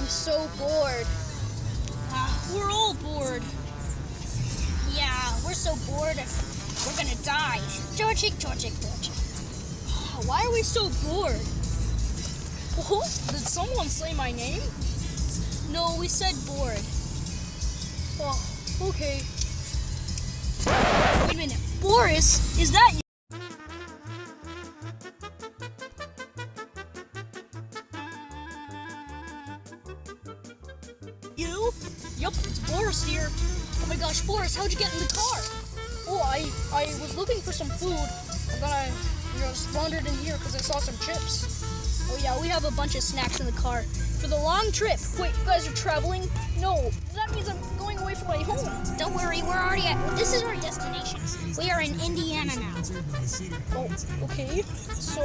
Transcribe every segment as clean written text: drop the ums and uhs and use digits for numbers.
I'm so bored. We're all bored. Yeah, we're so bored. We're gonna die. Georgie. Why are we so bored? Oh, did someone say my name? No, we said bored. Oh, okay. Wait a minute. Boris, is that you? You? Yup, it's Boris here. Oh my gosh, Boris, how'd you get in the car? Oh, I was looking for some food, and then I just wandered in here because I saw some chips. Oh yeah, we have a bunch of snacks in the car for the long trip. Wait, you guys are traveling? No, that means I'm going away from my home. Don't worry, we're already at. This is our destination. We are in Indiana now. Oh, okay. So,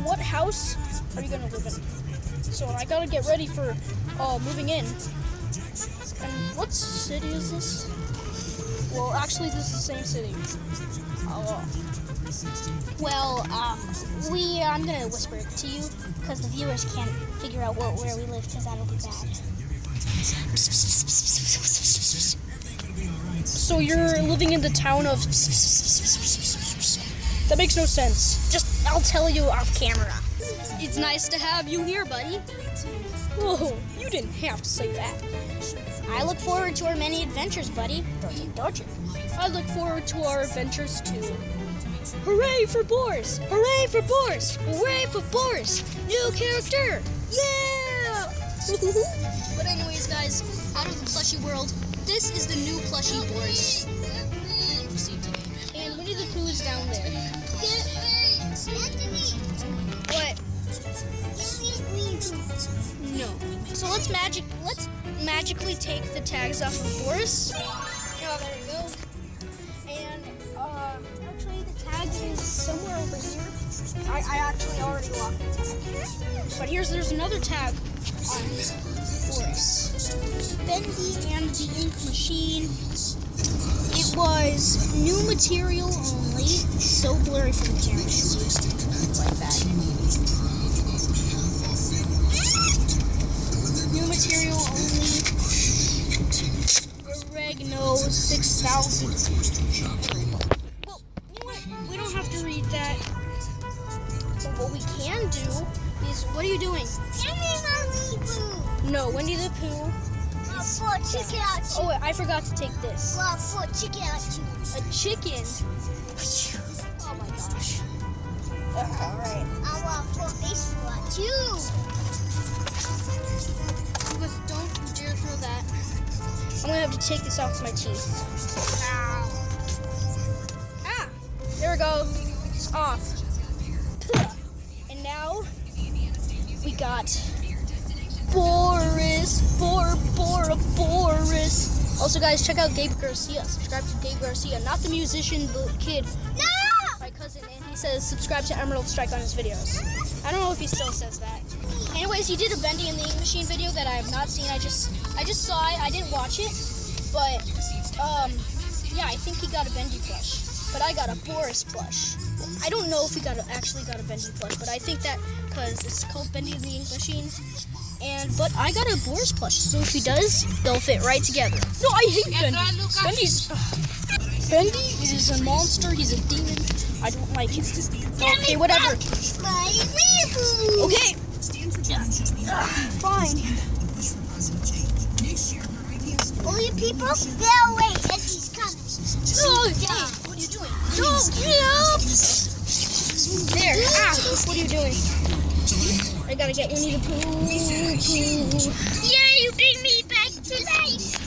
what house are you gonna live in? So, I gotta get ready for moving in. And what city is this? Well, actually, this is the same city. Well, I'm gonna whisper it to you because the viewers can't figure out where we live because that'll be bad. So you're living in the town of... That makes no sense. Just, I'll tell you off camera. It's nice to have you here, buddy. Whoa, you didn't have to say that. I look forward to our many adventures, buddy. Don't you? I look forward to our adventures too. Hooray for Boris! Hooray for Boris! Hooray for Boris! New character! Yeah! But anyways, guys, out of the plushie world, this is the new plushie Boris. And Winnie the Pooh is down there. What? No. So let's magically take the tags off of Boris. Oh, there we go. And actually the tag is somewhere over here. I actually already locked the tag. But there's another tag on Boris. Bendy and the ink machine. It was new material only. So blurry from the camera. Like that. New material only. Oregano 6,000. Well, you know what? We don't have to read that. But what we can do is, what are you doing? No, Winnie the Pooh. Oh, wait, I forgot to take this. A chicken? Oh my gosh. Alright. I want for this one too. But don't dare throw that. I'm gonna have to take this off with my teeth. Ow. Ah! There we go. It's off. And now we got Boris. Boris. Also, guys, check out Gabe Garcia. Subscribe to Gabe Garcia, not the musician, the kid. No! My cousin, and he says subscribe to Emerald Strike on his videos. I don't know if he still says that. Anyways, he did a Bendy and the Ink Machine video that I have not seen. I just saw it. I didn't watch it, but yeah, I think he got a Bendy plush. But I got a Boris plush. I don't know if he actually got a Bendy plush, but I think that because it's called Bendy and the Ink Machine. But I got a Boris plush, so if he does, they'll fit right together. No, I hate Bendy. Bendy is a monster. He's a demon. I don't like him. Okay, whatever. Okay. Fine. All you people, go away. Eddie's coming. Oh, yeah. What are you doing? No, There. What are you doing? I gotta get Winnie the Pooh. Yeah, you bring me back to life.